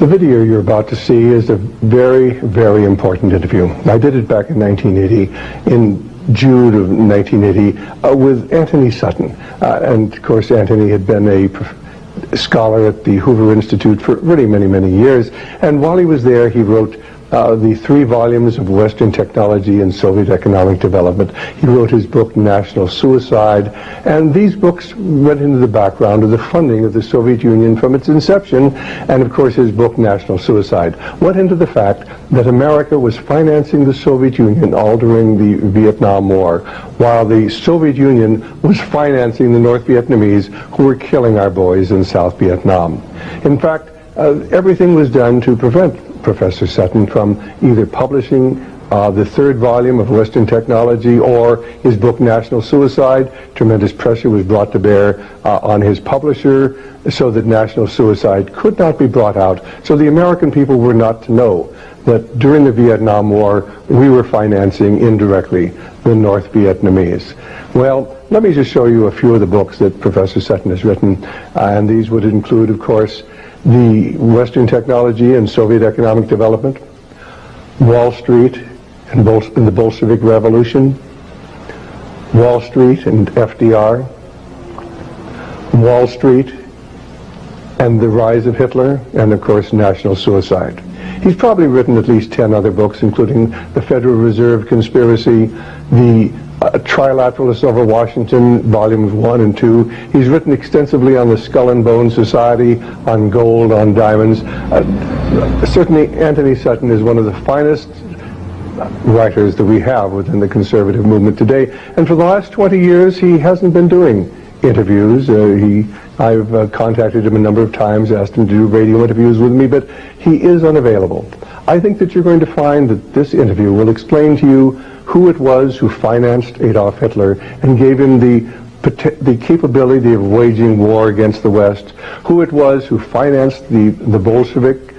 The video you're about to see is a very, very important interview. I did it back in 1980, in June of 1980, with Antony Sutton. And of course, Antony had been a scholar at the Hoover Institute for really many, many years. And while he was there, he wrote the 3 volumes of Western Technology and Soviet Economic Development. He wrote his book, National Suicide, and these books went into the background of the funding of the Soviet Union from its inception, and of course his book, National Suicide, went into the fact that America was financing the Soviet Union all during the Vietnam War, while the Soviet Union was financing the North Vietnamese who were killing our boys in South Vietnam. In fact, everything was done to prevent Professor Sutton from either publishing the 3rd volume of Western Technology or his book National Suicide. Tremendous pressure was brought to bear on his publisher so that National Suicide could not be brought out. So the American people were not to know that during the Vietnam War we were financing indirectly the North Vietnamese. Well, let me just show you a few of the books that Professor Sutton has written, and these would include, of course, the Western Technology and Soviet Economic Development, Wall Street and the Bolshevik Revolution, Wall Street and FDR, Wall Street and the Rise of Hitler, and of course National Suicide. He's probably written at least 10 other books, including the Federal Reserve Conspiracy, the Trilateralists over Washington, volumes 1 and 2. He's written extensively on the Skull and Bone Society, on gold, on diamonds. Certainly Antony Sutton is one of the finest writers that we have within the conservative movement today. And for the last 20 years, he hasn't been doing interviews. I've contacted him a number of times, asked him to do radio interviews with me, but he is unavailable. I think that you're going to find that this interview will explain to you who it was who financed Adolf Hitler and gave him the capability of waging war against the West, who it was who financed the Bolshevik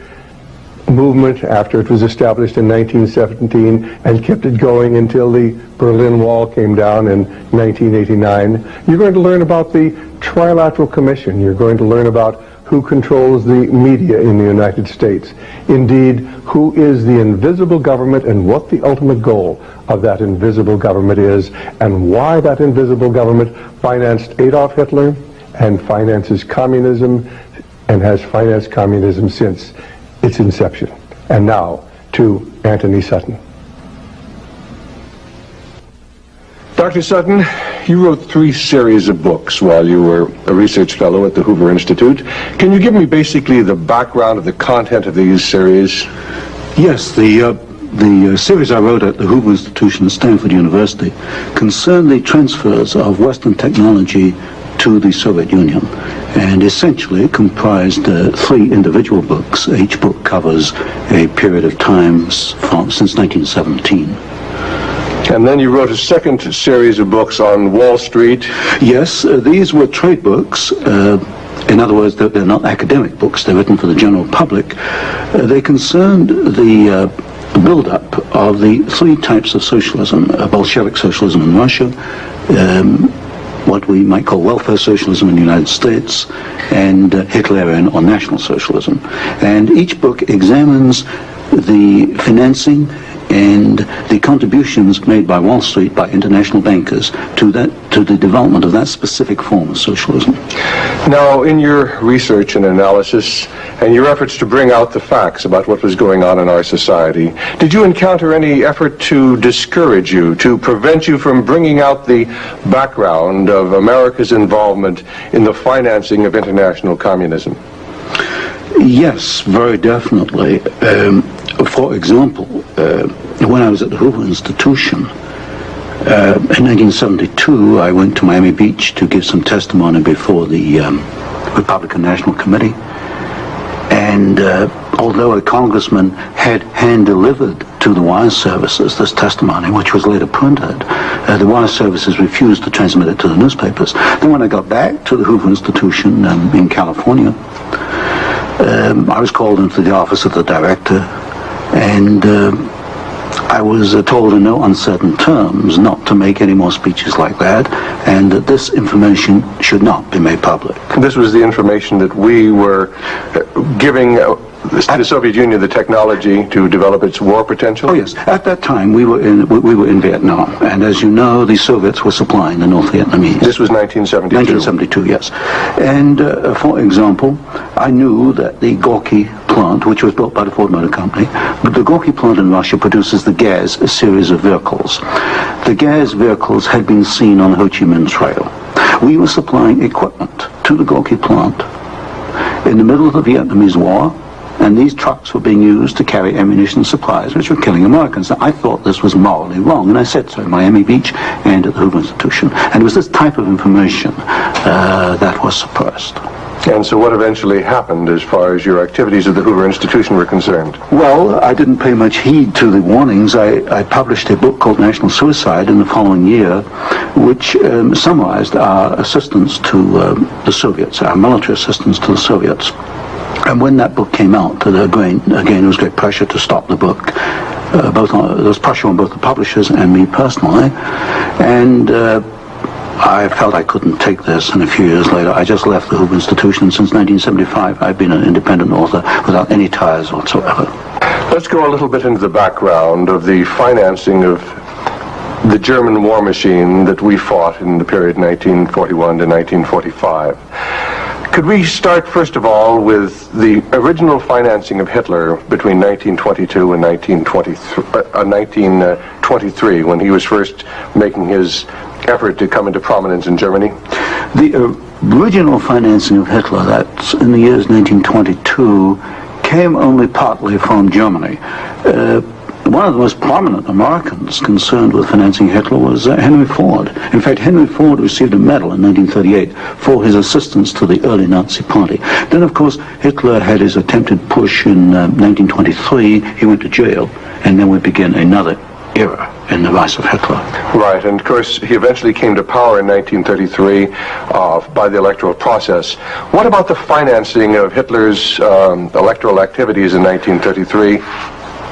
movement after it was established in 1917 and kept it going until the Berlin Wall came down in 1989. You're going to learn about the Trilateral Commission. You're going to learn about who controls the media in the United States. Indeed, who is the invisible government and what the ultimate goal of that invisible government is, and why that invisible government financed Adolf Hitler and finances communism and has financed communism since its inception. And now to Antony Sutton. Dr. Sutton, you wrote 3 series of books while you were a research fellow at the Hoover Institute. Can you give me basically the background of the content of these series? Yes, the series I wrote at the Hoover Institution at Stanford University concerned the transfers of Western technology to the Soviet Union, and essentially comprised 3 individual books. Each book covers a period of time since 1917. And then you wrote a second series of books on Wall Street. Yes, these were trade books. In other words, they're not academic books. They're written for the general public. They concerned the build-up of the 3 types of socialism: Bolshevik socialism in Russia, what we might call welfare socialism in the United States, and Hitlerian or National Socialism. And each book examines the financing and the contributions made by Wall Street, by international bankers, to the development of that specific form of socialism. Now, in your research and analysis, and your efforts to bring out the facts about what was going on in our society, did you encounter any effort to discourage you, to prevent you from bringing out the background of America's involvement in the financing of international communism? Yes, very definitely. For example, when I was at the Hoover Institution, in 1972, I went to Miami Beach to give some testimony before the Republican National Committee. And although a congressman had hand-delivered to the wire services this testimony, which was later printed, the wire services refused to transmit it to the newspapers. Then when I got back to the Hoover Institution in California, I was called into the office of the director, and I was told in no uncertain terms not to make any more speeches like that, and that this information should not be made public. This was the information that we were giving the Soviet Union the technology to develop its war potential? Oh yes. At that time, we were in Vietnam, and as you know, the Soviets were supplying the North Vietnamese. This was 1972. 1972, yes. And for example, I knew that the Gorky plant, which was built by the Ford Motor Company, but the Gorky plant in Russia produces the Gaz, a series of vehicles. The Gaz vehicles had been seen on the Ho Chi Minh Trail. We were supplying equipment to the Gorky plant in the middle of the Vietnamese War, and these trucks were being used to carry ammunition supplies which were killing Americans. Now, I thought this was morally wrong, and I said so in Miami Beach and at the Hoover Institution. And it was this type of information that was suppressed. And so what eventually happened as far as your activities at the Hoover Institution were concerned? Well, I didn't pay much heed to the warnings. I published a book called National Suicide in the following year, which summarized our assistance to the Soviets, our military assistance to the Soviets. And when that book came out, again, there was great pressure to stop the book. There was pressure on both the publishers and me personally. And I felt I couldn't take this, and a few years later I just left the Hoover Institution. Since 1975 I've been an independent author without any ties whatsoever. Let's go a little bit into the background of the financing of the German war machine that we fought in the period 1941 to 1945. Could we start first of all with the original financing of Hitler between 1922 and 1923 when he was first making his effort to come into prominence in Germany? The original financing of Hitler, that's in the years 1922, came only partly from Germany. One of the most prominent Americans concerned with financing Hitler was Henry Ford. In fact, Henry Ford received a medal in 1938 for his assistance to the early Nazi Party. Then, of course, Hitler had his attempted push in 1923. He went to jail, and then we began another era in the rise of Hitler. Right, and of course he eventually came to power in 1933 by the electoral process. What about the financing of Hitler's electoral activities in 1933?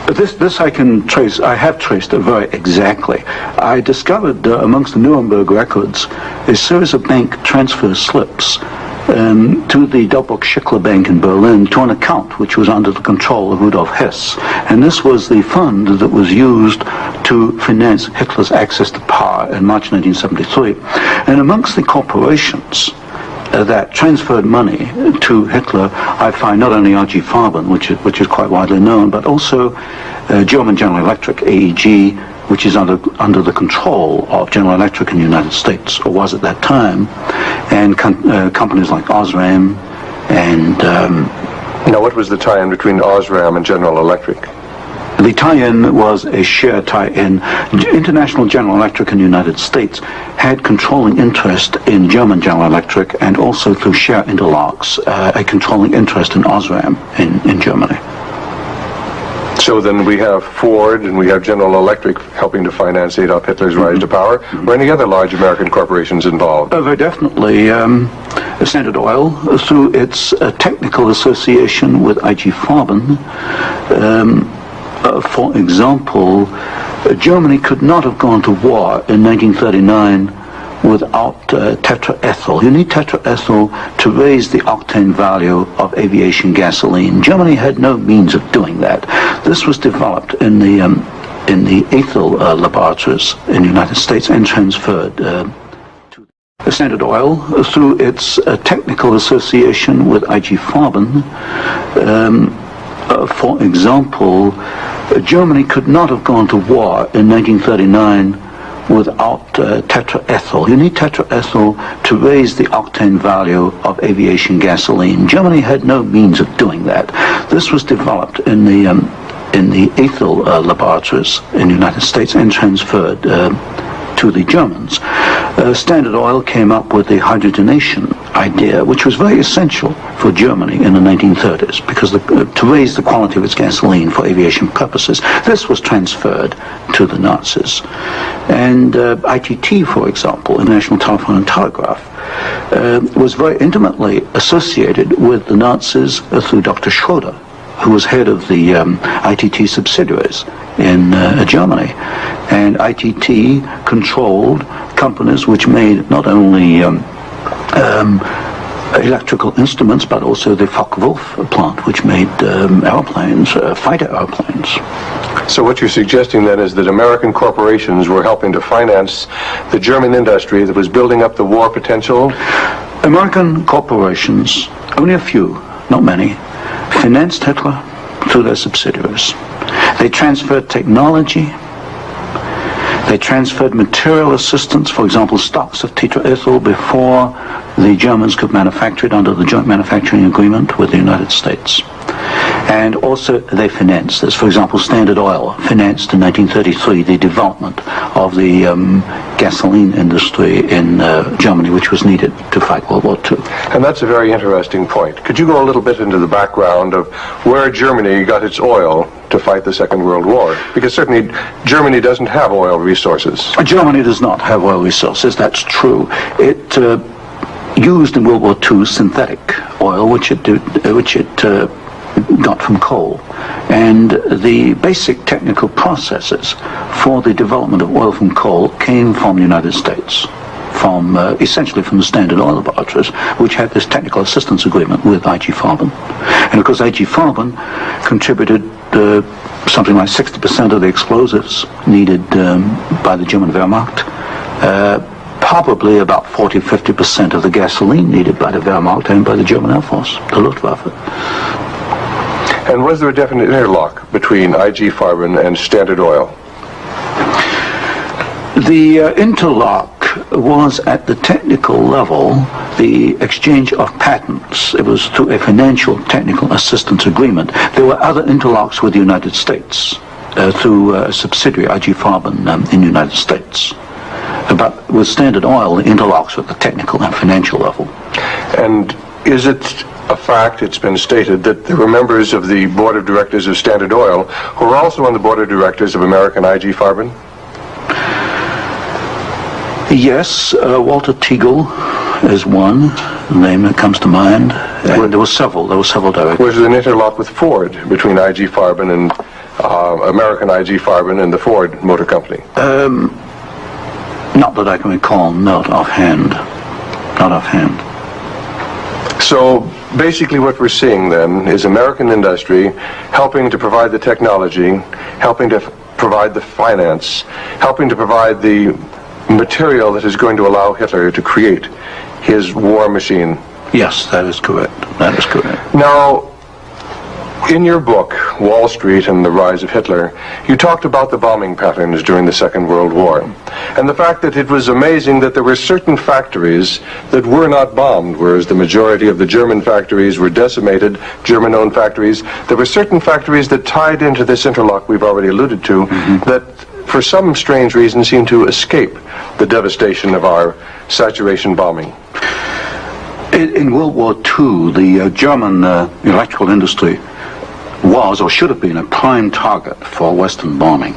This I can trace. I have traced it very exactly. I discovered amongst the Nuremberg records a series of bank transfer slips to the Delbruck-Schickler Bank in Berlin to an account which was under the control of Rudolf Hess. And this was the fund that was used to finance Hitler's access to power in March 1973. And amongst the corporations that transferred money to Hitler, I find not only R.G. Farben, which is quite widely known, but also German General Electric, AEG, which is under the control of General Electric in the United States, or was at that time, and companies like Osram and... Now, what was the tie-in between Osram and General Electric? The tie-in was a share tie-in. International General Electric in the United States had controlling interest in German General Electric, and also through share interlocks, a controlling interest in Osram in Germany. So then we have Ford and we have General Electric helping to finance Adolf Hitler's rise to power. Were any other large American corporations involved? Very definitely. Standard Oil, through its technical association with I.G. Farben, for example, Germany could not have gone to war in 1939 without tetraethyl. You need tetraethyl to raise the octane value of aviation gasoline. Germany had no means of doing that. This was developed in the ethyl laboratories in the United States and transferred to Standard Oil through its technical association with I.G. Farben. For example, Germany could not have gone to war in 1939 without tetraethyl. You need tetraethyl to raise the octane value of aviation gasoline. Germany had no means of doing that. This was developed in the ethyl laboratories in the United States and transferred to the Germans. Standard Oil came up with the hydrogenation idea, which was very essential for Germany in the 1930s, because to raise the quality of its gasoline for aviation purposes. This was transferred to the Nazis. And ITT, for example, International Telephone and Telegraph, was very intimately associated with the Nazis through Dr. Schroeder, who was head of the ITT subsidiaries in Germany. And ITT controlled companies which made not only electrical instruments, but also the Focke-Wulf plant, which made airplanes, fighter airplanes. So what you're suggesting then is that American corporations were helping to finance the German industry that was building up the war potential? American corporations, only a few, not many, financed Hitler through their subsidiaries. They transferred technology. They transferred material assistance, for example, stocks of tetraethyl before the Germans could manufacture it under the joint manufacturing agreement with the United States. And also they financed, as for example, Standard Oil financed in 1933 the development of the gasoline industry in Germany, which was needed to fight World War II. And that's a very interesting point. Could you go a little bit into the background of where Germany got its oil to fight the Second World War? Because certainly Germany doesn't have oil resources. Germany does not have oil resources, that's true. It used in World War II synthetic oil, which it got from coal. And the basic technical processes for the development of oil from coal came from the United States, from essentially from the Standard Oil laboratories, which had this technical assistance agreement with I.G. Farben. And of course I.G. Farben contributed something like 60% of the explosives needed by the German Wehrmacht, probably about 40-50% of the gasoline needed by the Wehrmacht and by the German Air Force, the Luftwaffe. And was there a definite interlock between I.G. Farben and Standard Oil? The interlock was at the technical level, the exchange of patents. It was through a financial technical assistance agreement. There were other interlocks with the United States through a subsidiary, I.G. Farben, in the United States. But with Standard Oil, the interlocks were at the technical and financial level. And is it a fact, it's been stated, that there were members of the board of directors of Standard Oil who were also on the board of directors of American I.G. Farben? Yes, Walter Teagle is one name that comes to mind. There were several directors. Was there an interlock with Ford between I.G. Farben and American I.G. Farben and the Ford Motor Company? Not that I can recall, not offhand. So basically what we're seeing then is American industry helping to provide the technology, helping to provide the finance, helping to provide the material that is going to allow Hitler to create his war machine. Yes, that is correct. Now, in your book, Wall Street and the Rise of Hitler, you talked about the bombing patterns during the Second World War, and the fact that it was amazing that there were certain factories that were not bombed, whereas the majority of the German factories were decimated, German-owned factories. There were certain factories that tied into this interlock we've already alluded to, that for some strange reason seemed to escape the devastation of our saturation bombing. In World War II, the German electrical industry was or should have been a prime target for Western bombing.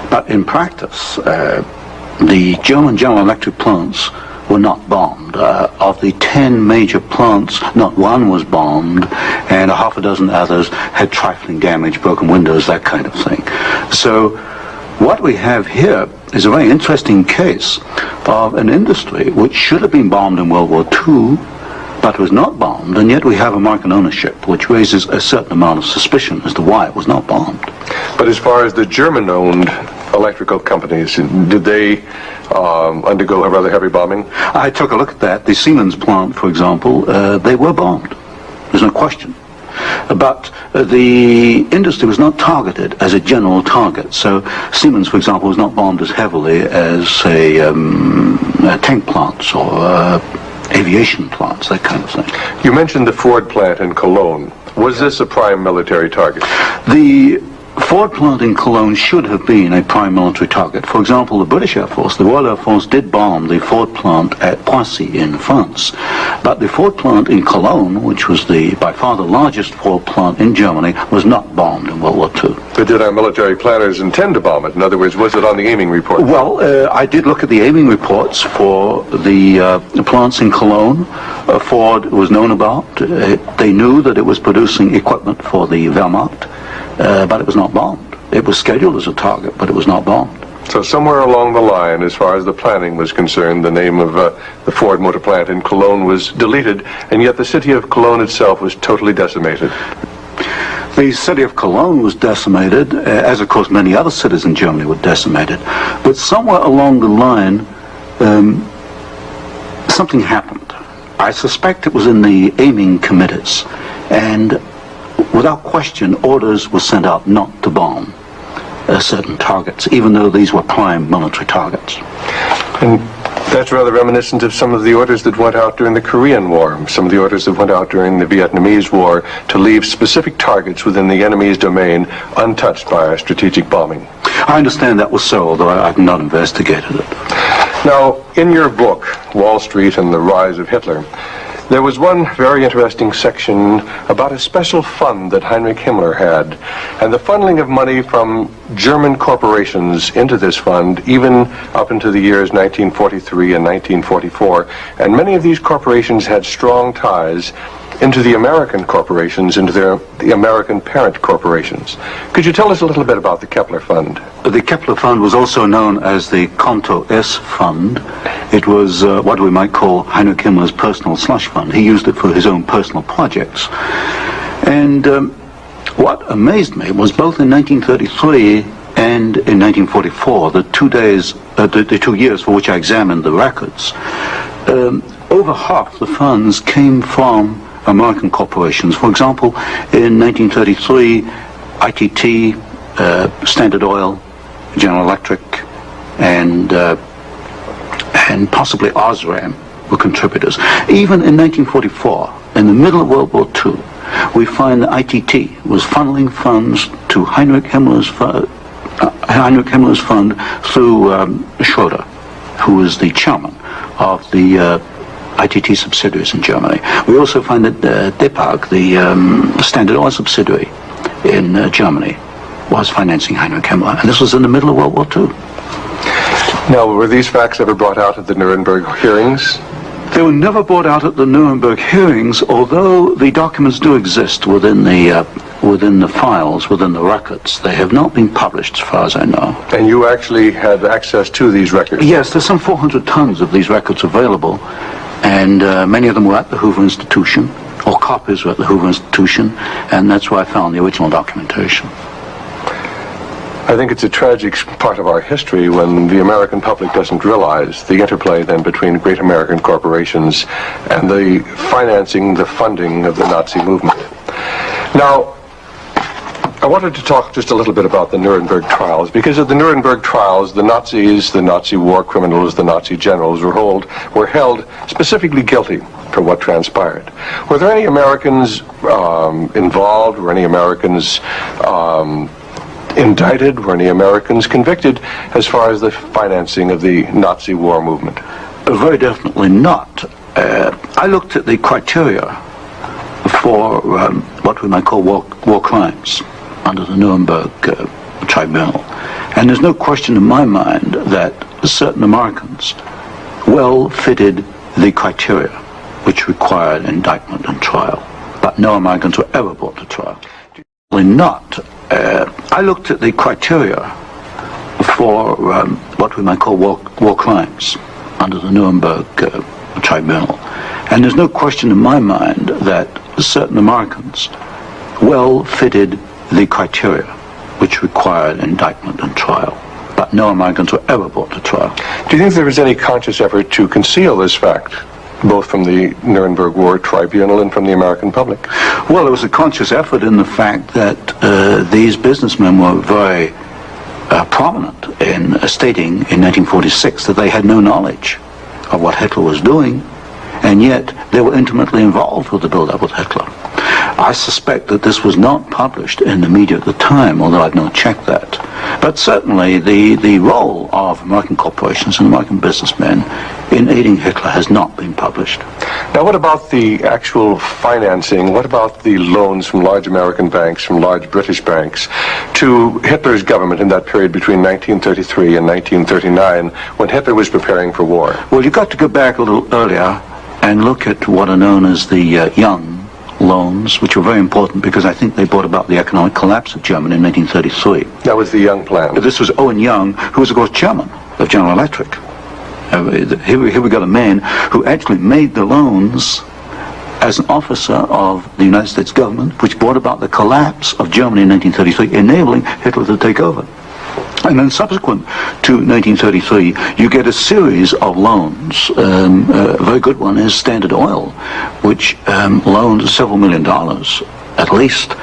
But in practice, the German General Electric plants were not bombed. Of the 10 major plants, not one was bombed, and a half a dozen others had trifling damage, broken windows, that kind of thing. So what we have here is a very interesting case of an industry which should have been bombed in World War II, but was not bombed, and yet we have American ownership, which raises a certain amount of suspicion as to why it was not bombed. But as far as the German-owned electrical companies, did they undergo a rather heavy bombing? I took a look at that. The Siemens plant, for example, they were bombed. There's no question. But the industry was not targeted as a general target. So Siemens, for example, was not bombed as heavily as, say, tank plants or aviation plants, that kind of thing. You mentioned the Ford plant in Cologne. Was this a prime military target? The Ford plant in Cologne should have been a prime military target. For example, the British Air Force, the Royal Air Force, did bomb the Ford plant at Poissy in France. But the Ford plant in Cologne, which was by far the largest Ford plant in Germany, was not bombed in World War II. But did our military planners intend to bomb it? In other words, was it on the aiming report? Well, I did look at the aiming reports for the plants in Cologne. Ford was known about. They knew that it was producing equipment for the Wehrmacht. But it was not bombed. It was scheduled as a target, but it was not bombed. So somewhere along the line, as far as the planning was concerned, the name of the Ford motor plant in Cologne was deleted, and yet the city of Cologne itself was totally decimated. The city of Cologne was decimated, as of course many other cities in Germany were decimated. But somewhere along the line, something happened. I suspect it was in the aiming committees, and without question, orders were sent out not to bomb certain targets, even though these were prime military targets. And that's rather reminiscent of some of the orders that went out during the Korean War, some of the orders that went out during the Vietnamese War to leave specific targets within the enemy's domain untouched by our strategic bombing. I understand that was so, although I've not investigated it. Now, in your book, Wall Street and the Rise of Hitler, there was one very interesting section about a special fund that Heinrich Himmler had, and the funneling of money from German corporations into this fund, even up into the years 1943 and 1944. And many of these corporations had strong ties into the American corporations, into the American parent corporations. Could you tell us a little bit about the Kepler Fund? The Kepler Fund was also known as the Konto S Fund. It was what we might call Heinrich Himmler's personal slush fund. He used it for his own personal projects. And what amazed me was both in 1933 and in 1944, the 2 years for which I examined the records, over half the funds came from American corporations. For example, in 1933, ITT, Standard Oil, General Electric, and possibly Osram were contributors. Even in 1944, in the middle of World War II, we find that ITT was funneling funds to Heinrich Himmler's fund through Schroeder, who was the chairman of the ITT subsidiaries in Germany. We also find that Depag, the Standard Oil subsidiary in Germany, was financing Heinrich Himmler, and this was in the middle of World War II. Now, were these facts ever brought out at the Nuremberg hearings? They were never brought out at the Nuremberg hearings, although the documents do exist within the files, within the records. They have not been published, as far as I know. And you actually had access to these records? Yes, there's some 400 tons of these records available, and many of them were at the Hoover Institution, or copies were at the Hoover Institution, and that's where I found the original documentation. I think it's a tragic part of our history when the American public doesn't realize the interplay then between great American corporations and the financing, the funding of the Nazi movement. Now, I wanted to talk just a little bit about the Nuremberg trials, because at the Nuremberg trials, the Nazis, the Nazi war criminals, the Nazi generals were held specifically guilty for what transpired. Were there any Americans involved? Were any Americans indicted? Were any Americans convicted as far as the financing of the Nazi war movement? Very definitely not. I looked at the criteria for what we might call war crimes under the Nuremberg Tribunal. And there's no question in my mind that certain Americans well fitted the criteria which required indictment and trial. But no Americans were ever brought to trial. Not. I looked at the criteria for what we might call war crimes under the Nuremberg Tribunal. And there's no question in my mind that certain Americans well fitted the criteria which required indictment and trial. But no Americans were ever brought to trial. Do you think there was any conscious effort to conceal this fact, both from the Nuremberg War Tribunal and from the American public? Well, there was a conscious effort in the fact that these businessmen were very prominent in stating in 1946 that they had no knowledge of what Hitler was doing, and yet they were intimately involved with the build-up with Hitler. I suspect that this was not published in the media at the time, although I've not checked that. But certainly the role of American corporations and American businessmen in aiding Hitler has not been published. Now, what about the actual financing? What about the loans from large American banks, from large British banks, to Hitler's government in that period between 1933 and 1939, when Hitler was preparing for war? Well, you've got to go back a little earlier and look at what are known as the young loans, which were very important because I think they brought about the economic collapse of Germany in 1933. That was the Young Plan. This was Owen Young, who was, of course, chairman of General Electric. Here we got a man who actually made the loans as an officer of the United States government, which brought about the collapse of Germany in 1933, enabling Hitler to take over. And then subsequent to 1933, you get a series of loans. A very good one is Standard Oil, which loaned several $1 million, at least,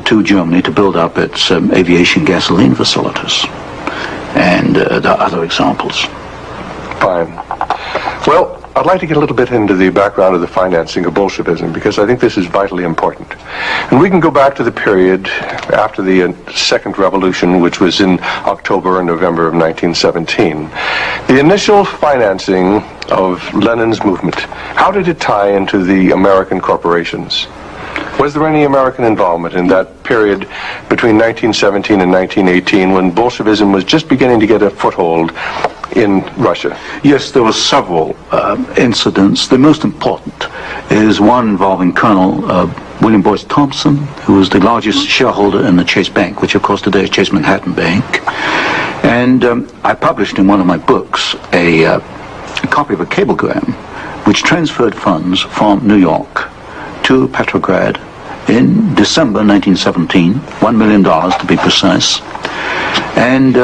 to Germany to build up its aviation gasoline facilities. And there are other examples. Fine. Well, I'd like to get a little bit into the background of the financing of Bolshevism, because I think this is vitally important. And we can go back to the period after the Second Revolution, which was in October and November of 1917. The initial financing of Lenin's movement, how did it tie into the American corporations? Was there any American involvement in that period between 1917 and 1918 when Bolshevism was just beginning to get a foothold in Russia? Yes, there were several incidents. The most important is one involving Colonel William Boyce Thompson, who was the largest shareholder in the Chase Bank, which of course today is Chase Manhattan Bank. And I published in one of my books a copy of a cablegram which transferred funds from New York to Petrograd in December 1917, $1 million to be precise. And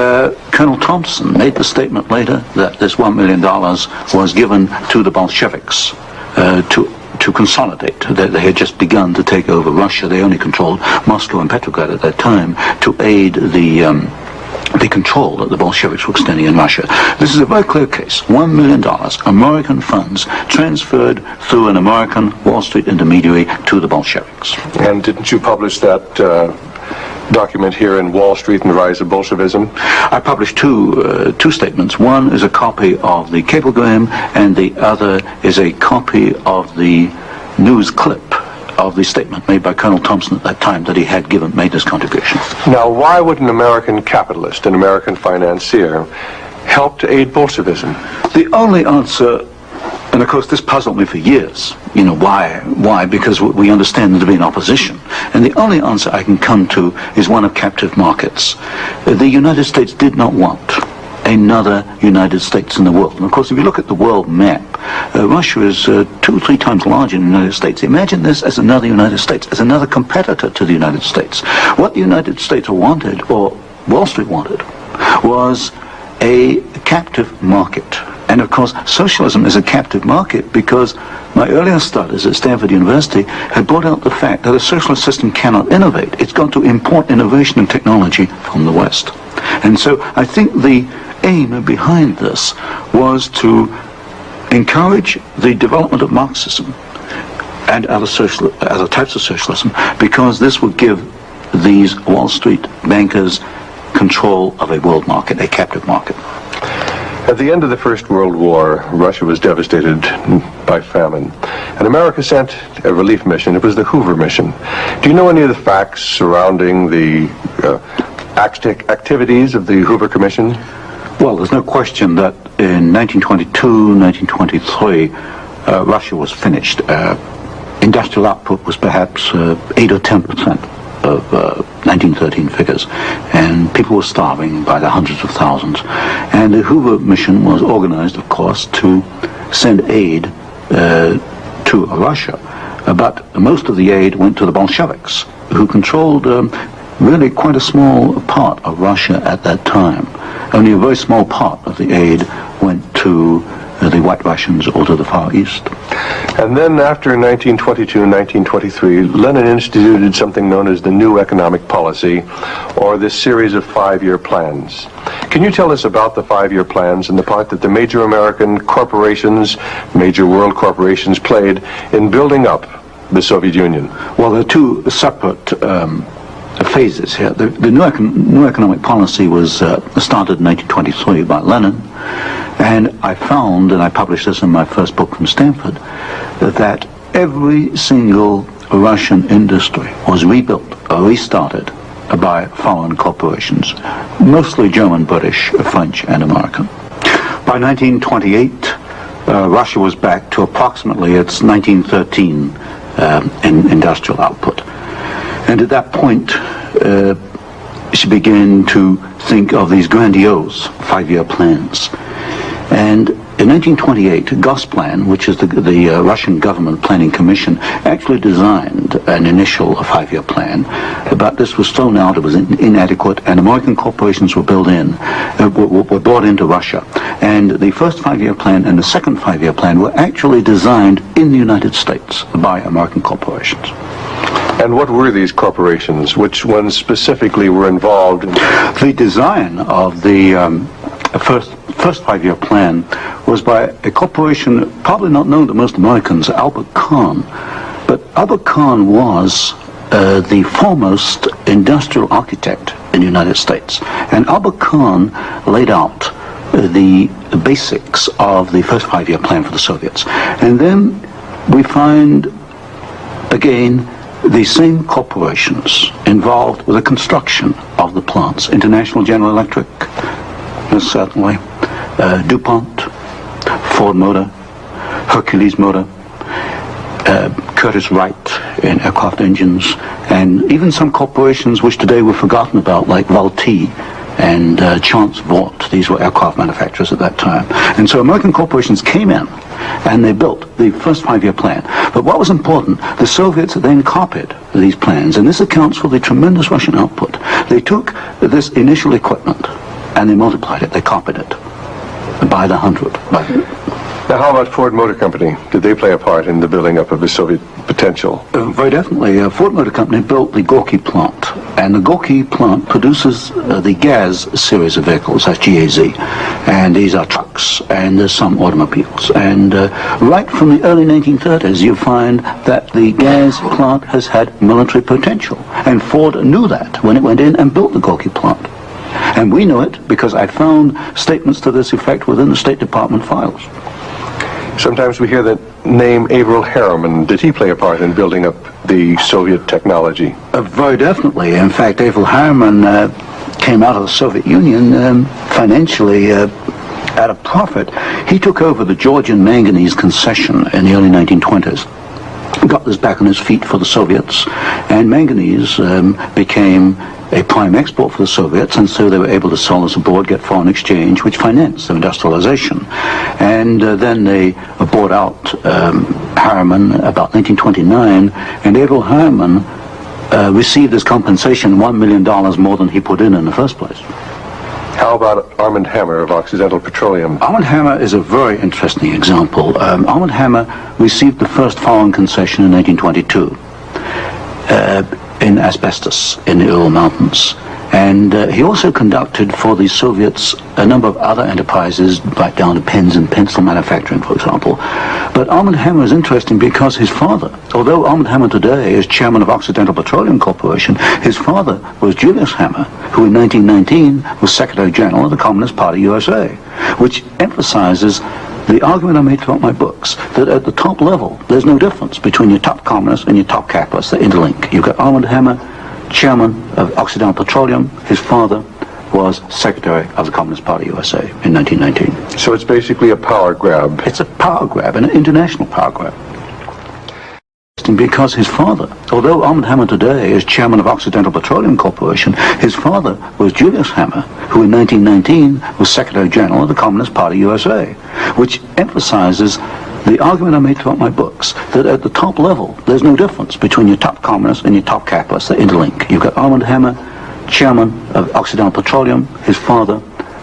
Colonel Thompson made the statement later that this $1 million was given to the Bolsheviks to consolidate. They had just begun to take over Russia. They only controlled Moscow and Petrograd at that time to aid the control that the Bolsheviks were extending in Russia. This is a very clear case. $1 million, American funds transferred through an American Wall Street intermediary to the Bolsheviks. And didn't you publish that document here in Wall Street and the Rise of Bolshevism? I published two statements. One is a copy of the cablegram, and the other is a copy of the news clip of the statement made by Colonel Thompson at that time that he had made this contribution. Now, why would an American capitalist, an American financier, help to aid Bolshevism? The only answer, and of course this puzzled me for years, why? Why? Because we understand there to be an opposition. And the only answer I can come to is one of captive markets. The United States did not want another United States in the world. And of course, if you look at the world map, Russia is 2 or 3 times larger than the United States. Imagine this as another United States, as another competitor to the United States. What the United States wanted, or Wall Street wanted, was a captive market. And of course, socialism is a captive market because my earlier studies at Stanford University had brought out the fact that a socialist system cannot innovate. It's got to import innovation and technology from the West. And so I think the aim behind this was to encourage the development of Marxism and other types of socialism, because this would give these Wall Street bankers control of a world market, a captive market. At the end of the First World War, Russia was devastated by famine, and America sent a relief mission. It was the Hoover mission. Do you know any of the facts surrounding the activities of the Hoover Commission? Well, there's no question that in 1922, 1923, Russia was finished. Industrial output was perhaps 8 or 10% of 1913 figures, and people were starving by the hundreds of thousands. And the Hoover mission was organized, of course, to send aid to Russia. But most of the aid went to the Bolsheviks, who controlled really quite a small part of Russia at that time. Only a very small part of the aid went to the White Russians or to the Far East. And then after 1922 and 1923, Lenin instituted something known as the New Economic Policy, or this series of 5-year plans. Can you tell us about the 5-year plans and the part that the major American corporations, major world corporations, played in building up the Soviet Union? Well, there are 2 separate phases here. The new economic policy was started in 1923 by Lenin, and I found, and I published this in my first book from Stanford, that every single Russian industry was rebuilt or restarted by foreign corporations, mostly German, British, French, and American. By 1928, Russia was back to approximately its 1913 in industrial output. And at that point, she began to think of these grandiose 5-year plans. And in 1928, Gosplan, which is the Russian government planning commission, actually designed an initial 5-year plan, but this was thrown out, it was inadequate, and American corporations were brought into Russia. And the first 5-year plan and the second 5-year plan were actually designed in the United States by American corporations. And what were these corporations? Which ones specifically were involved in the design of the first 5-year plan was by a corporation probably not known to most Americans, Albert Kahn. But Albert Kahn was the foremost industrial architect in the United States. And Albert Kahn laid out the basics of the first 5-year plan for the Soviets. And then we find, again, the same corporations involved with the construction of the plants. International General Electric, certainly, DuPont, Ford Motor, Hercules Motor, Curtiss Wright in aircraft engines, and even some corporations which today were forgotten about, like Vultee and Chance Vought. These were aircraft manufacturers at that time. And so American corporations came in and they built the first 5-year plan. But what was important, the Soviets then copied these plans, and this accounts for the tremendous Russian output. They took this initial equipment and they multiplied it, they copied it by the 100. Now, how about Ford Motor Company? Did they play a part in the building up of the Soviet potential? Very definitely. Ford Motor Company built the Gorky plant, and the Gorky plant produces the GAZ series of vehicles, that's GAZ, and these are trucks, and there's some automobiles. And right from the early 1930s, you find that the GAZ plant has had military potential, and Ford knew that when it went in and built the Gorky plant. And we know it because I found statements to this effect within the State Department files. Sometimes we hear the name Averell Harriman. Did he play a part in building up the Soviet technology? Very definitely. In fact, Averell Harriman came out of the Soviet Union financially at a profit. He took over the Georgian manganese concession in the early 1920s. Got this back on his feet for the Soviets, and manganese became a prime export for the Soviets, and so they were able to sell this abroad, get foreign exchange, which financed their industrialization. And then they bought out Harriman about 1929, and Averell Harriman received as compensation $1 million more than he put in the first place. How about Armand Hammer of Occidental Petroleum? Armand Hammer is a very interesting example. Armand Hammer received the first foreign concession in 1922 in asbestos in the Ural Mountains. And he also conducted for the Soviets a number of other enterprises, right down to pens and pencil manufacturing, for example. But Armand Hammer is interesting because his father, although Armand Hammer today is chairman of Occidental Petroleum Corporation, his father was Julius Hammer, who in 1919 was Secretary General of the Communist Party USA, which emphasizes the argument I made throughout my books, that at the top level, there's no difference between your top communists and your top capitalists. They interlink. You've got Armand Hammer, chairman of Occidental Petroleum. His father was Secretary of the Communist Party USA in 1919. So it's basically a power grab. It's a power grab, an international power grab. Because his father, although Armand Hammer today is chairman of Occidental Petroleum Corporation, his father was Julius Hammer, who in 1919 was Secretary General of the Communist Party USA, which emphasizes the argument I made throughout my books, that at the top level, there's no difference between your top communists and your top capitalists. They interlink. You've got Armand Hammer, chairman of Occidental Petroleum. His father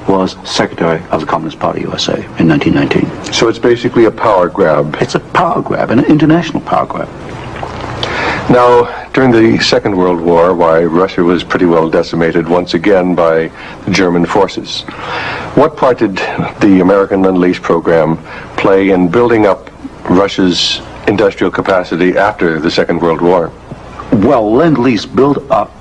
was Secretary of the Communist Party USA in 1919. So it's basically a power grab. It's a power grab, an international power grab. Now, during the Second World War, why Russia was pretty well decimated once again by the German forces. What part did the American Lend-Lease program play in building up Russia's industrial capacity after the Second World War? Well, Lend-Lease built up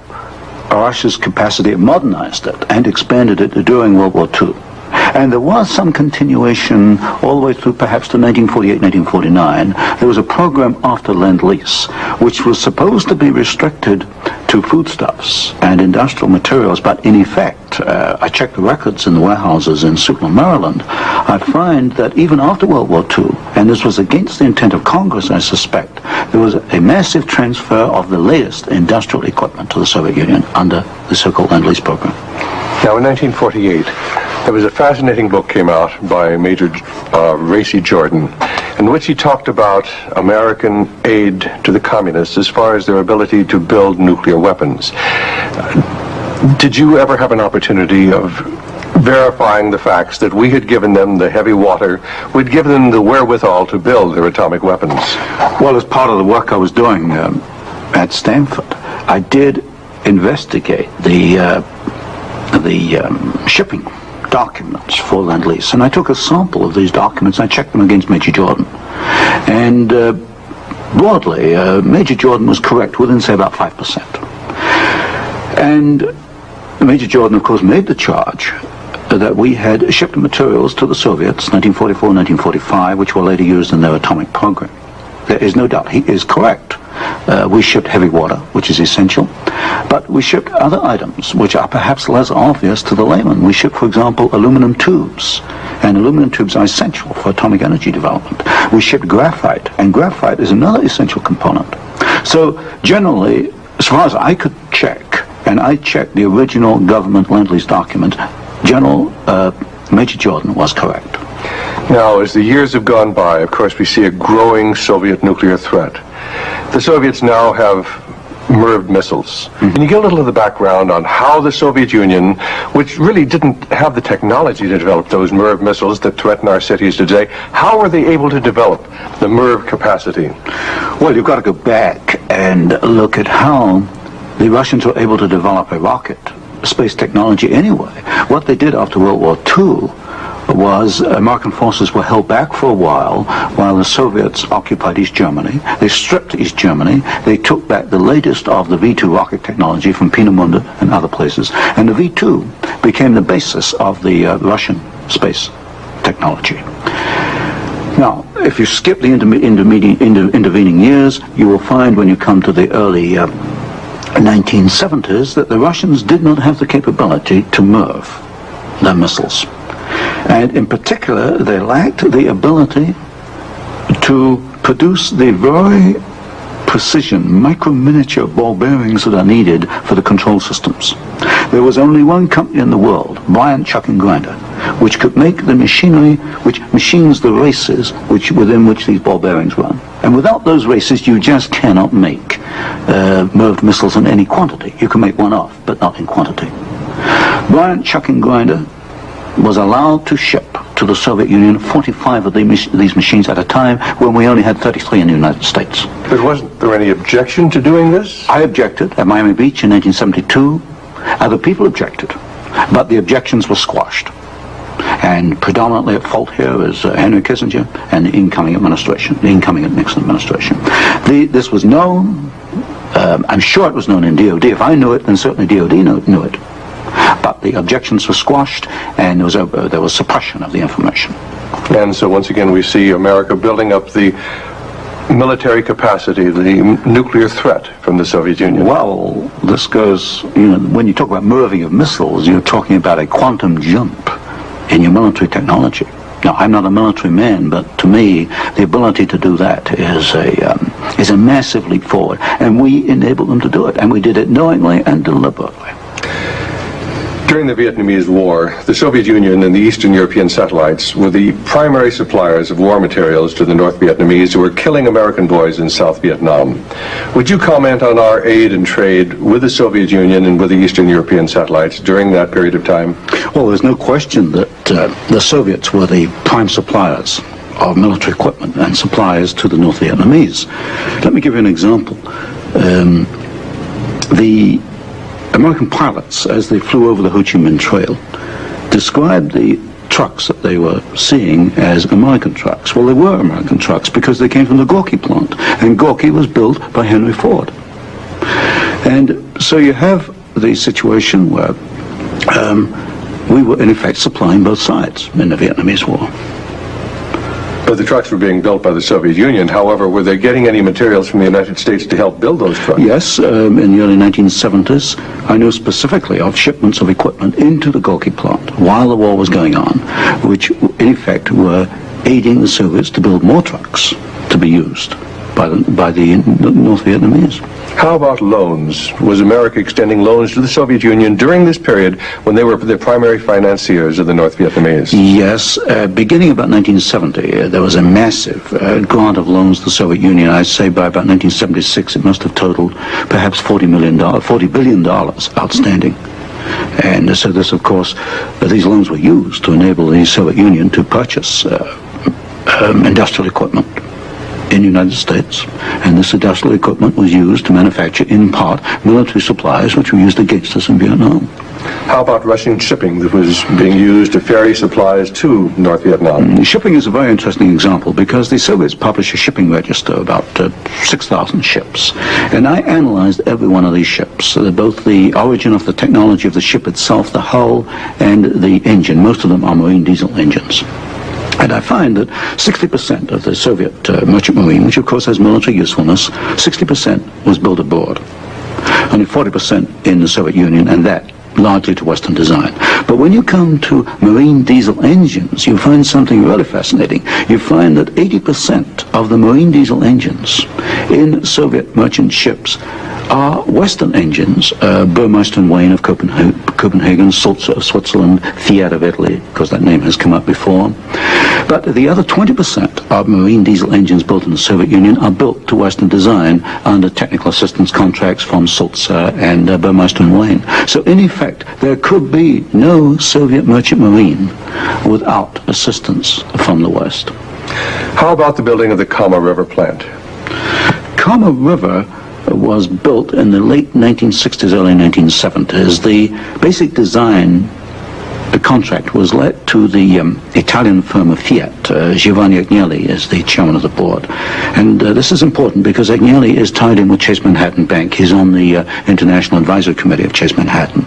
Russia's capacity, modernized it, and expanded it during World War II. And there was some continuation all the way through perhaps to 1948, 1949. There was a program after Lend-Lease, which was supposed to be restricted to foodstuffs and industrial materials, but in effect, fact, I checked the records in the warehouses in Sutton, Maryland, I find that even after World War II, and this was against the intent of Congress, I suspect, there was a massive transfer of the latest industrial equipment to the Soviet Union under the so-called Lend-Lease program. Now, in 1948, there was a fascinating book came out by Major Racy Jordan, in which he talked about American aid to the communists as far as their ability to build nuclear weapons. Did you ever have an opportunity of verifying the facts that we had given them the heavy water, we'd given them the wherewithal to build their atomic weapons? Well, as part of the work I was doing at Stanford, I did investigate the shipping documents for Lend-Lease, and I took a sample of these documents and I checked them against Major Jordan. And broadly, Major Jordan was correct within, say, about 5%. And Major Jordan, of course, made the charge that we had shipped materials to the Soviets, 1944, 1945, which were later used in their atomic program. There is no doubt he is correct. We shipped heavy water, which is essential, but we shipped other items which are perhaps less obvious to the layman. We shipped, for example, aluminum tubes, and aluminum tubes are essential for atomic energy development. We shipped graphite, and graphite is another essential component. So generally, as far as I could check, and I checked the original government Lend-Lease document, General Major Jordan was correct. Now, as the years have gone by, of course, we see a growing Soviet nuclear threat. The Soviets now have MIRV missiles. Can you give a little of the background on how the Soviet Union, which really didn't have the technology to develop those MIRV missiles that threaten our cities today, how were they able to develop the MIRV capacity? Well, you've got to go back and look at how the Russians were able to develop a rocket, space technology anyway. What they did after World War II was American forces were held back for a while the Soviets occupied East Germany. They stripped East Germany. They took back the latest of the V2 rocket technology from Peenemünde and other places. And the V2 became the basis of the Russian space technology. Now, if you skip the intervening years, you will find when you come to the early 1970s that the Russians did not have the capability to MIRV their missiles. And in particular, they lacked the ability to produce the very precision, micro-miniature ball bearings that are needed for the control systems. There was only one company in the world, Bryant Chuck and Grinder, which could make the machinery which machines the races within which these ball bearings run. And without those races, you just cannot make MIRV missiles in any quantity. You can make one off, but not in quantity. Bryant Chuck and Grinder was allowed to ship to the Soviet Union 45 of these machines at a time when we only had 33 in the United States. But wasn't there any objection to doing this? I objected at Miami Beach in 1972. Other people objected, but the objections were squashed. And predominantly at fault here is Henry Kissinger and the incoming administration, the incoming Nixon administration. This was known, I'm sure it was known in DOD. If I knew it, then certainly DOD knew it. But the objections were squashed, and there was suppression of the information. And so once again we see America building up the military capacity, the nuclear threat from the Soviet Union. Well, this goes, when you talk about MIRVing of missiles, you're talking about a quantum jump in your military technology. Now, I'm not a military man, but to me, the ability to do that is a massive leap forward, and we enabled them to do it, and we did it knowingly and deliberately. During the Vietnamese War, the Soviet Union and the Eastern European satellites were the primary suppliers of war materials to the North Vietnamese who were killing American boys in South Vietnam. Would you comment on our aid and trade with the Soviet Union and with the Eastern European satellites during that period of time? Well, there's no question that the Soviets were the prime suppliers of military equipment and suppliers to the North Vietnamese. Let me give you an example. The American pilots, as they flew over the Ho Chi Minh Trail, described the trucks that they were seeing as American trucks. Well, they were American trucks because they came from the Gorky plant, and Gorky was built by Henry Ford. And so you have the situation where we were in effect supplying both sides in the Vietnamese War. But the trucks were being built by the Soviet Union. However, were they getting any materials from the United States to help build those trucks? Yes, in the early 1970s, I know specifically of shipments of equipment into the Gorky plant while the war was going on, which in effect were aiding the Soviets to build more trucks to be used by the North Vietnamese. How about loans? Was America extending loans to the Soviet Union during this period when they were the primary financiers of the North Vietnamese? Yes, beginning about 1970, there was a massive grant of loans to the Soviet Union. I'd say by about 1976, it must have totaled perhaps $40 billion outstanding. And so this, of course, these loans were used to enable the Soviet Union to purchase industrial equipment in the United States, and this industrial equipment was used to manufacture, in part, military supplies which were used against us in Vietnam. How about Russian shipping that was being used to ferry supplies to North Vietnam? Shipping is a very interesting example because the Soviets published a shipping register about 6,000 ships, and I analyzed every one of these ships, both the origin of the technology of the ship itself, the hull, and the engine. Most of them are marine diesel engines. And I find that 60% of the Soviet merchant marine, which of course has military usefulness, 60% was built abroad. Only 40% in the Soviet Union, and that largely to Western design. But when you come to marine diesel engines, you find something really fascinating. You find that 80% of the marine diesel engines in Soviet merchant ships are Western engines, Burmeister and Wain of Copenhagen, Sulzer of Switzerland, Fiat of Italy, because that name has come up before. But the other 20% of marine diesel engines built in the Soviet Union are built to Western design under technical assistance contracts from Sulzer and Burmeister and Wain. So in effect, there could be no Soviet merchant marine without assistance from the West. How about the building of the Kama River plant? Kama River was built in the late 1960s, early 1970s. The basic design, the contract was let to the Italian firm of Fiat. Giovanni Agnelli is the chairman of the board. And this is important because Agnelli is tied in with Chase Manhattan Bank. He's on the International Advisory Committee of Chase Manhattan.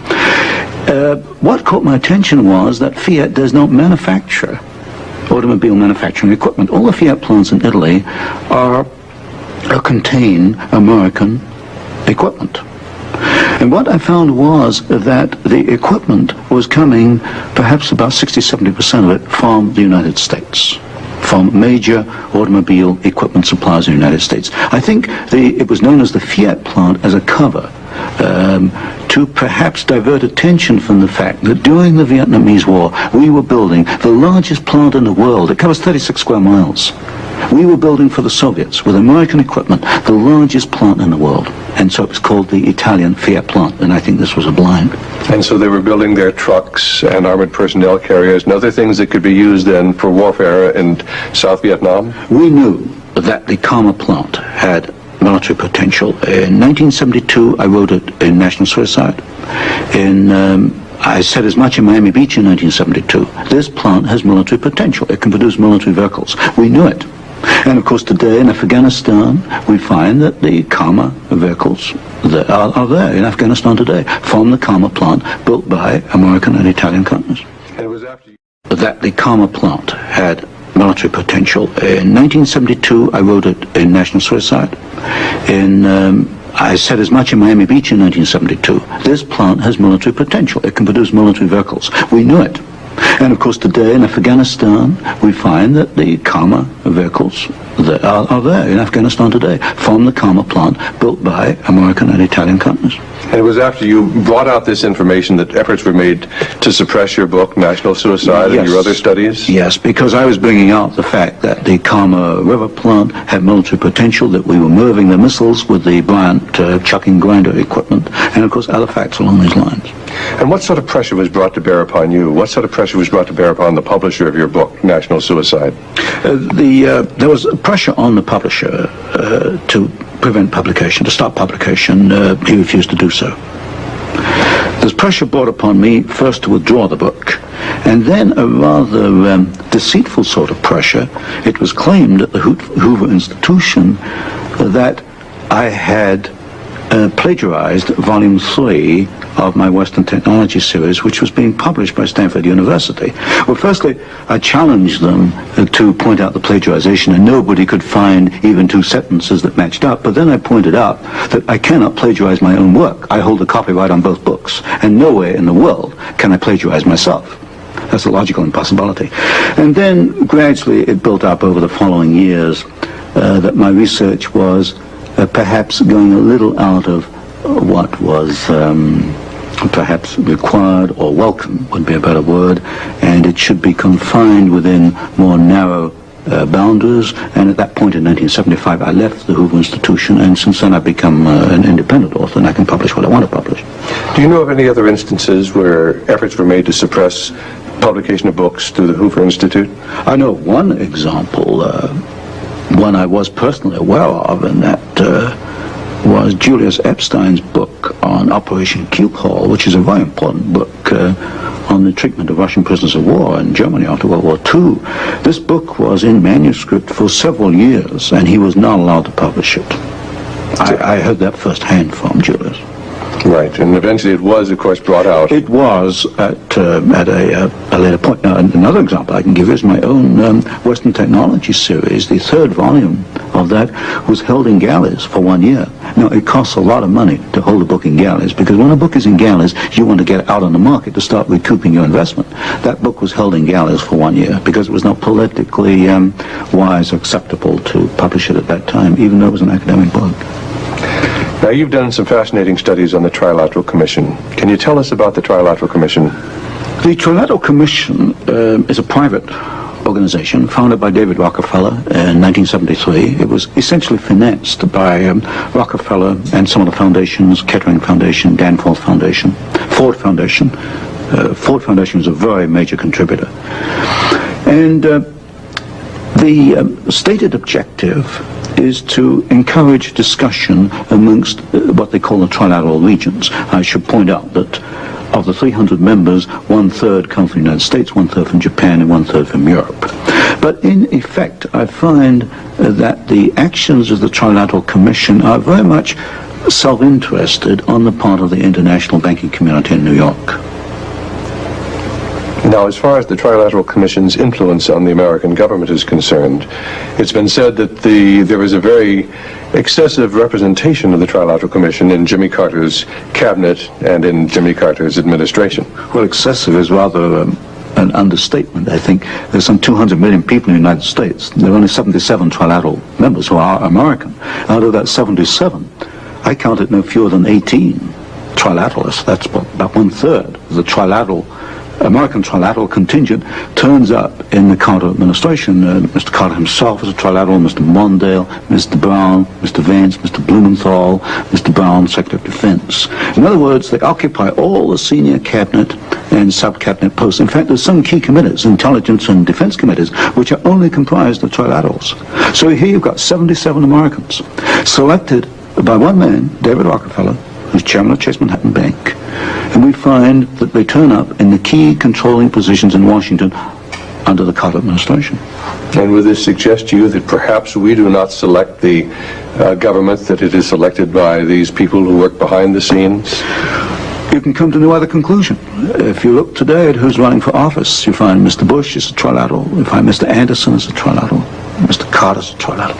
What caught my attention was that Fiat does not manufacture automobile manufacturing equipment. All the Fiat plants in Italy contain American equipment. And what I found was that the equipment was coming, perhaps about 60-70% of it, from the United States, from major automobile equipment suppliers in the United States. I think it was known as the Fiat plant as a cover to perhaps divert attention from the fact that during the Vietnamese War, we were building the largest plant in the world. It covers 36 square miles. We were building for the Soviets, with American equipment, the largest plant in the world. And so it was called the Italian Fiat plant, and I think this was a blind. And so they were building their trucks and armored personnel carriers and other things that could be used then for warfare in South Vietnam? We knew that the Kama plant had military potential. In 1972, I wrote it in National Suicide. I said as much in Miami Beach in 1972. This plant has military potential. It can produce military vehicles. We knew it. And of course today in Afghanistan, we find that the Kama vehicles that are there in Afghanistan today from the Kama plant built by American and Italian companies. And it was after that the Kama plant had military potential. In 1972, I wrote it in National Suicide. I said as much in Miami Beach in 1972. This plant has military potential. It can produce military vehicles. We knew it. And of course today in Afghanistan, we find that the Kama vehicles that are there in Afghanistan today from the Kama plant built by American and Italian companies. And it was after you brought out this information that efforts were made to suppress your book, National Suicide, and your other studies? Yes, because I was bringing out the fact that the Kama River plant had military potential, that we were moving the missiles with the Bryant chucking grinder equipment, and of course other facts along these lines. And what sort of pressure was brought to bear upon you? What sort of pressure was brought to bear upon the publisher of your book, National Suicide? There was pressure on the publisher to prevent publication, to stop publication. He refused to do so. There's pressure brought upon me first to withdraw the book, and then a rather deceitful sort of pressure. It was claimed at the Hoover Institution that I had plagiarized Volume 3 of my Western Technology series, which was being published by Stanford University. Well, firstly, I challenged them to point out the plagiarization, and nobody could find even two sentences that matched up. But then I pointed out that I cannot plagiarize my own work. I hold the copyright on both books, and nowhere in the world can I plagiarize myself. That's a logical impossibility. And then gradually it built up over the following years that my research was perhaps going a little out of what was perhaps required or welcome would be a better word, and it should be confined within more narrow boundaries. And at that point in 1975 I left the Hoover Institution, and since then I've become an independent author, and I can publish what I want to publish. Do you know of any other instances where efforts were made to suppress publication of books through the Hoover Institute? I know one example, one I was personally aware of, and that was Julius Epstein's book on Operation Cube Hall, which is a very important book on the treatment of Russian prisoners of war in Germany after World War II. This book was in manuscript for several years, and he was not allowed to publish it. I heard that firsthand from Julius. Right, and eventually it was, of course, brought out. It was at a later point. Now, another example I can give is my own Western Technology series. The third volume of that was held in galleys for 1 year. Now, it costs a lot of money to hold a book in galleys, because when a book is in galleys, you want to get it out on the market to start recouping your investment. That book was held in galleys for 1 year because it was not politically wise or acceptable to publish it at that time, even though it was an academic book. Now, you've done some fascinating studies on the Trilateral Commission. Can you tell us about the Trilateral Commission? The Trilateral Commission is a private organization founded by David Rockefeller in 1973. It was essentially financed by Rockefeller and some of the foundations, Kettering Foundation, Danforth Foundation, Ford Foundation. Ford Foundation is a very major contributor. And the stated objective is to encourage discussion amongst what they call the trilateral regions. I should point out that of the 300 members, 1/3 come from the United States, 1/3 from Japan, and 1/3 from Europe. But in effect, I find that the actions of the Trilateral Commission are very much self-interested on the part of the international banking community in New York. Now, as far as the Trilateral Commission's influence on the American government is concerned, it's been said that there was a very excessive representation of the Trilateral Commission in Jimmy Carter's cabinet and in Jimmy Carter's administration. Well, excessive is rather an understatement. I think there's some 200 million people in the United States. There are only 77 trilateral members who are American. Out of that 77, I counted no fewer than 18 trilateralists. That's about 1/3 of the American trilateral contingent turns up in the Carter administration. Mr. Carter himself was a trilateral, Mr. Mondale, Mr. Brown, Mr. Vance, Mr. Blumenthal, Mr. Brown, Secretary of Defense. In other words, they occupy all the senior cabinet and sub-cabinet posts. In fact, there's some key committees, intelligence and defense committees, which are only comprised of trilaterals. So here you've got 77 Americans selected by one man, David Rockefeller, who's chairman of Chase Manhattan Bank, and we find that they turn up in the key controlling positions in Washington under the Carter administration. And would this suggest to you that perhaps we do not select the government, that it is selected by these people who work behind the scenes? You can come to no other conclusion. If you look today at who's running for office, you find Mr. Bush is a trilateral, you find Mr. Anderson is a trilateral, Mr. Carter's a trilateral.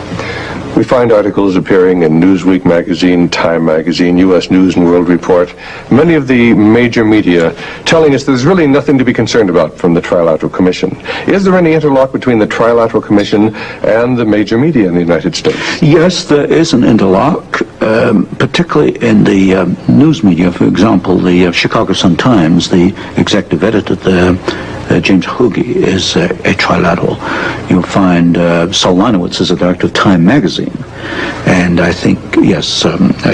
We find articles appearing in Newsweek magazine, Time magazine, U.S. News and World Report, many of the major media telling us there's really nothing to be concerned about from the Trilateral Commission. Is there any interlock between the Trilateral Commission and the major media in the United States? Yes, there is an interlock, particularly in the news media. For example, the Chicago Sun-Times, the executive editor there, James Hoagie, is a trilateral. You'll find Saul Linowitz is a director of Time magazine. And I think, yes, Henry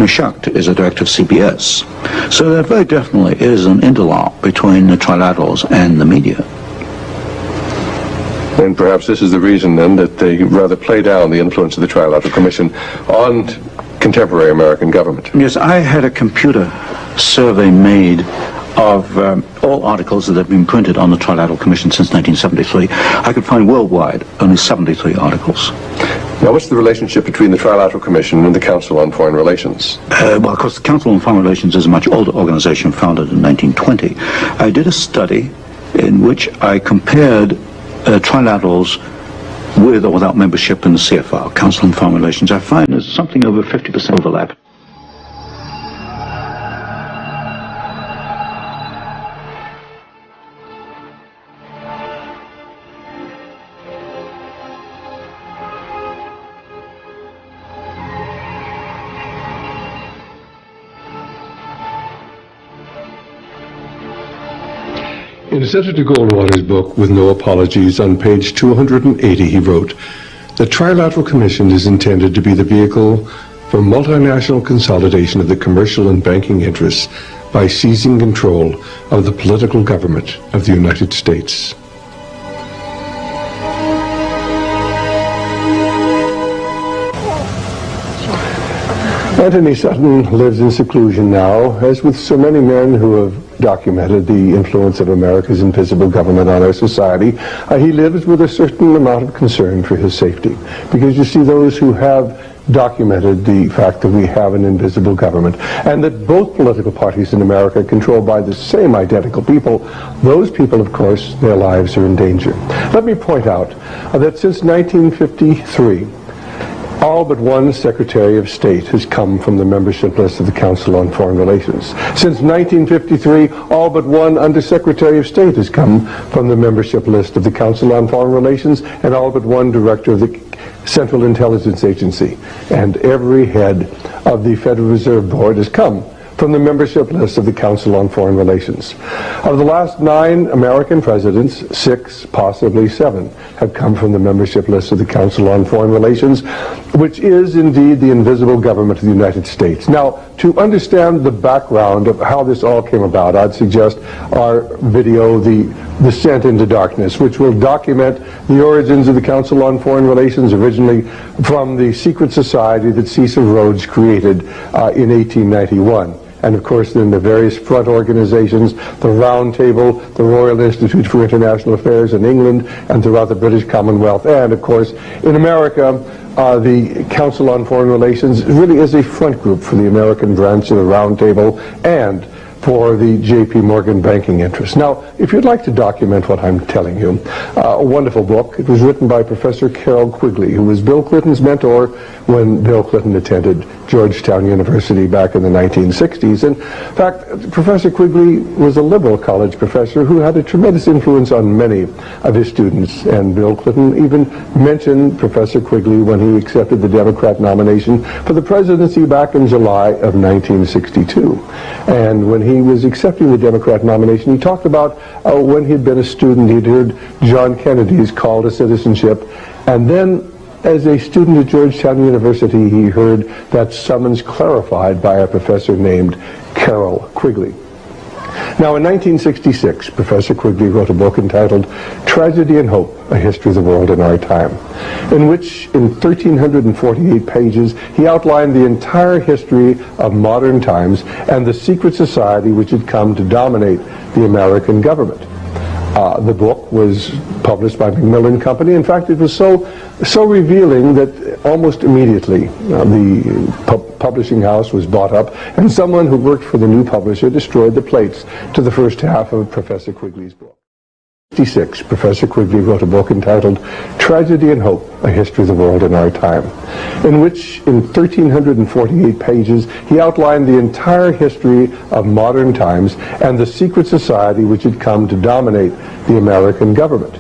Schacht is a director of CBS. So there very definitely is an interlock between the trilaterals and the media. And perhaps this is the reason, then, that they rather play down the influence of the Trilateral Commission on contemporary American government. Yes, I had a computer survey made of all articles that have been printed on the Trilateral Commission since 1973. I could find worldwide only 73 articles. Now, what's the relationship between the Trilateral Commission and the Council on Foreign Relations? Well, of course, the Council on Foreign Relations is a much older organization founded in 1920. I did a study in which I compared trilaterals with or without membership in the CFR, Council on Foreign Relations. I find there's something over 50% overlap. In Senator Goldwater's book, With No Apologies, on page 280, he wrote, "The Trilateral Commission is intended to be the vehicle for multinational consolidation of the commercial and banking interests by seizing control of the political government of the United States." Anthony Sutton lives in seclusion now, as with so many men who have documented the influence of America's invisible government on our society. He lives with a certain amount of concern for his safety, because you see, those who have documented the fact that we have an invisible government and that both political parties in America are controlled by the same identical people, those people, of course, their lives are in danger. Let me point out that since 1953, all but one Secretary of State has come from the membership list of the Council on Foreign Relations. Since 1953, all but one Undersecretary of State has come from the membership list of the Council on Foreign Relations, and all but one Director of the Central Intelligence Agency. And every head of the Federal Reserve Board has come from the membership list of the Council on Foreign Relations. Of the last 9 American presidents, 6, possibly 7, have come from the membership list of the Council on Foreign Relations, which is indeed the invisible government of the United States. Now, to understand the background of how this all came about, I'd suggest our video, The Descent into Darkness, which will document the origins of the Council on Foreign Relations, originally from the secret society that Cecil Rhodes created in 1891. And of course, then the various front organizations, the Round Table, the Royal Institute for International Affairs in England and throughout the British Commonwealth, and of course, in America, the Council on Foreign Relations really is a front group for the American branch of the Round Table and for the J.P. Morgan banking interest. Now, if you'd like to document what I'm telling you, a wonderful book. It was written by Professor Carroll Quigley, who was Bill Clinton's mentor when Bill Clinton attended Georgetown University back in the 1960s. In fact, Professor Quigley was a liberal college professor who had a tremendous influence on many of his students, and Bill Clinton even mentioned Professor Quigley when he accepted the Democrat nomination for the presidency back in July of 1962. And when he was accepting the Democrat nomination, he talked about when he'd been a student, he'd heard John Kennedy's call to citizenship, and then as a student at Georgetown University, he heard that summons clarified by a professor named Carroll Quigley. Now, in 1966, Professor Quigley wrote a book entitled Tragedy and Hope, A History of the World in Our Time, in which, in 1,348 pages, he outlined the entire history of modern times and the secret society which had come to dominate the American government. The book was published by Macmillan Company. In fact, it was so revealing that almost immediately the publishing house was bought up, and someone who worked for the new publisher destroyed the plates to the first half of Professor Quigley's book. In 1966, Professor Quigley wrote a book entitled Tragedy and Hope, A History of the World in Our Time, in which, in 1,348 pages, he outlined the entire history of modern times and the secret society which had come to dominate the American government.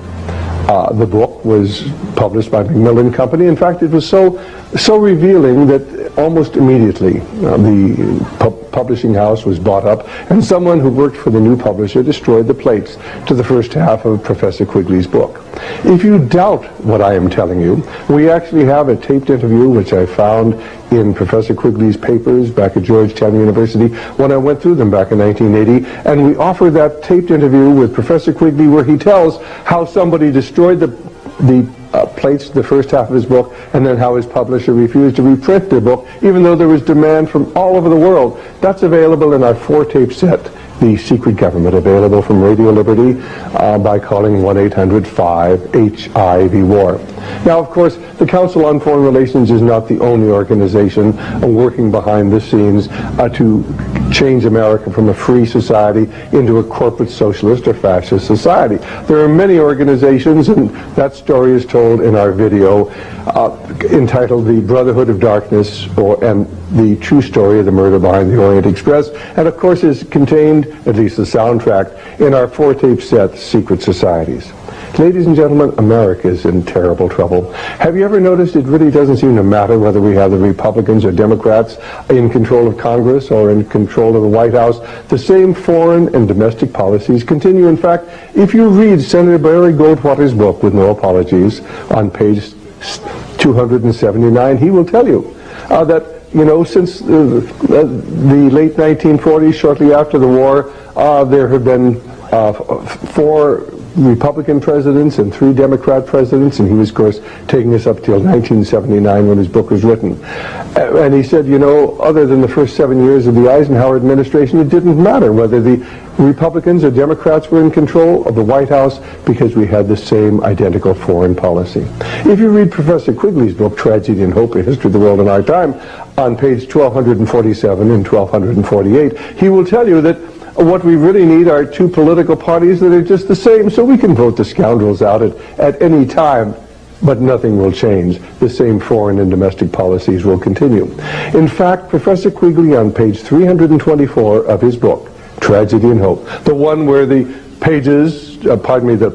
The book was published by Macmillan Company. In fact, it was so revealing that almost immediately the publishing house was bought up, and someone who worked for the new publisher destroyed the plates to the first half of Professor Quigley's book. If you doubt what I am telling you, we actually have a taped interview which I found in Professor Quigley's papers back at Georgetown University when I went through them back in 1980, and we offer that taped interview with Professor Quigley where he tells how somebody destroyed the plates the first half of his book, and then how his publisher refused to reprint the book even though there was demand from all over the world. That's available in our 4-tape set, the secret government, available from Radio Liberty by calling 1-800-5-HIV-WAR. Now, of course, the Council on Foreign Relations is not the only organization working behind the scenes to change America from a free society into a corporate socialist or fascist society. There are many organizations, and that story is told in our video entitled The Brotherhood of Darkness, and the true story of the murder behind the Orient Express, and of course is contained, at least the soundtrack, in our 4-tape set, Secret Societies. Ladies and gentlemen, America is in terrible trouble. Have you ever noticed it really doesn't seem to matter whether we have the Republicans or Democrats in control of Congress or in control of the White House? The same foreign and domestic policies continue. In fact, if you read Senator Barry Goldwater's book, With No Apologies, on page 279, he will tell you that, you know, since the late 1940s, shortly after the war, there have been 4 Republican presidents and 3 Democrat presidents, and he was, of course, taking us up till 1979 when his book was written. And he said, you know, other than the first 7 years of the Eisenhower administration, it didn't matter whether the Republicans or Democrats were in control of the White House because we had the same identical foreign policy. If you read Professor Quigley's book, Tragedy and Hope, A History of the World in Our Time, on page 1247 and 1248, he will tell you that what we really need are 2 political parties that are just the same, so we can vote the scoundrels out at any time, but nothing will change. The same foreign and domestic policies will continue. In fact, Professor Quigley, on page 324 of his book, Tragedy and Hope, the one where the pages, the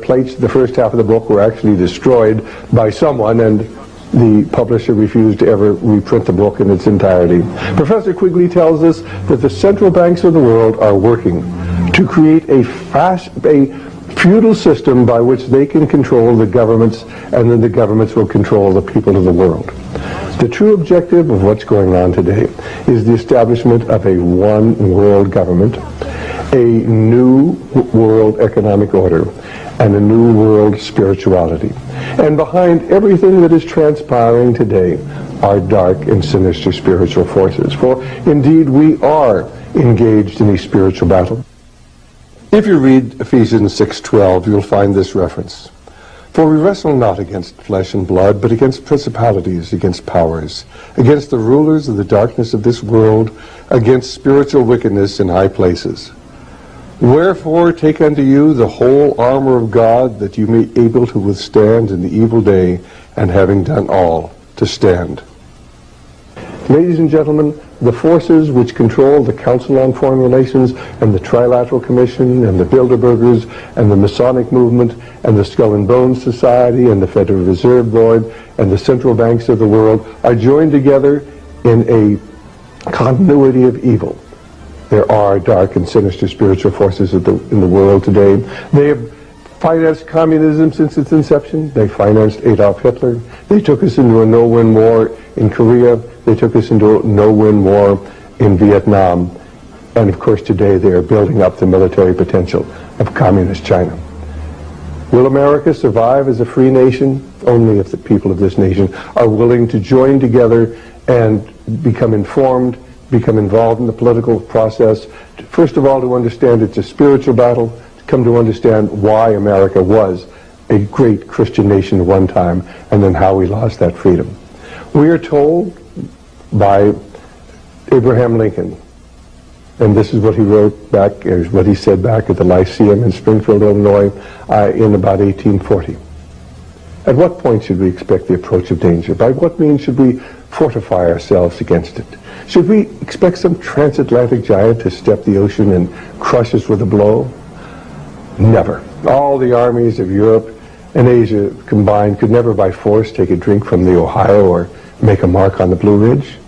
plates, the first half of the book were actually destroyed by someone, and the publisher refused to ever reprint the book in its entirety. Professor Quigley tells us that the central banks of the world are working to create a feudal system by which they can control the governments, and then the governments will control the people of the world. The true objective of what's going on today is the establishment of a one world government, a new world economic order, and a new world spirituality. And behind everything that is transpiring today are dark and sinister spiritual forces. For indeed we are engaged in a spiritual battle. If you read Ephesians 6:12, you'll find this reference. For we wrestle not against flesh and blood, but against principalities, against powers, against the rulers of the darkness of this world, against spiritual wickedness in high places. Wherefore take unto you the whole armor of God, that you may be able to withstand in the evil day, and having done all, to stand. Ladies and gentlemen, the forces which control the Council on Foreign Relations and the Trilateral Commission and the Bilderbergers and the Masonic Movement and the Skull and Bones Society and the Federal Reserve Board and the central banks of the world are joined together in a continuity of evil. There are dark and sinister spiritual forces in the world today. They have financed communism since its inception. They financed Adolf Hitler. They took us into a no-win war in Korea. They took us into a no-win war in Vietnam. And of course today they are building up the military potential of communist China. Will America survive as a free nation? Only if the people of this nation are willing to join together and become informed, become involved in the political process. First of all, to understand it's a spiritual battle, to come to understand why America was a great Christian nation at one time, and then how we lost that freedom. We are told by Abraham Lincoln, and this is what he wrote back, or what he said back at the Lyceum in Springfield, Illinois, in about 1840. At what point should we expect the approach of danger? By what means should we fortify ourselves against it? Should we expect some transatlantic giant to step the ocean and crush us with a blow? Never. All the armies of Europe and Asia combined could never by force take a drink from the Ohio or make a mark on the Blue Ridge.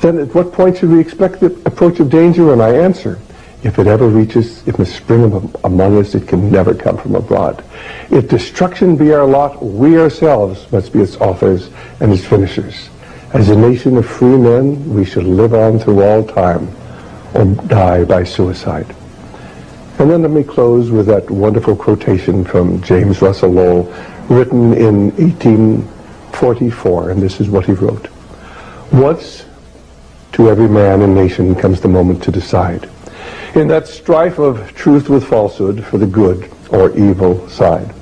Then at what point should we expect the approach of danger? And I answer, if it ever reaches, if it must spring among us, it can never come from abroad. If destruction be our lot, we ourselves must be its authors and its finishers. As a nation of free men, we should live on through all time or die by suicide. And then let me close with that wonderful quotation from James Russell Lowell, written in 1844, and this is what he wrote. Once to every man and nation comes the moment to decide. in that strife of truth with falsehood for the good or evil side.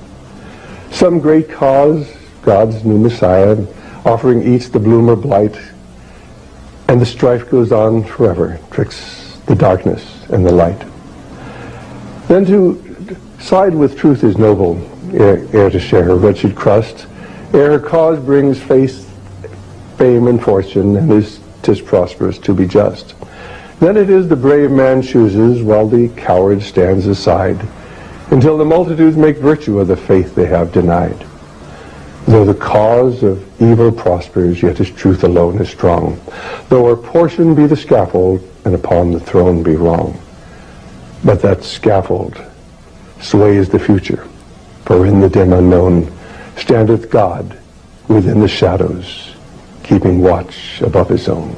Some great cause, God's new Messiah, offering each the bloom or blight, and the strife goes on forever twixt the darkness and the light. Then to side with truth is noble, ere to share her wretched crust, ere her cause brings faith, fame, and fortune, and is 'tis prosperous to be just. Then it is the brave man chooses, while the coward stands aside, until the multitudes make virtue of the faith they have denied. Though the cause of evil prospers, yet his truth alone is strong. Though our portion be the scaffold, and upon the throne be wrong. But that scaffold sways the future, for in the dim unknown standeth God within the shadows, keeping watch above his own.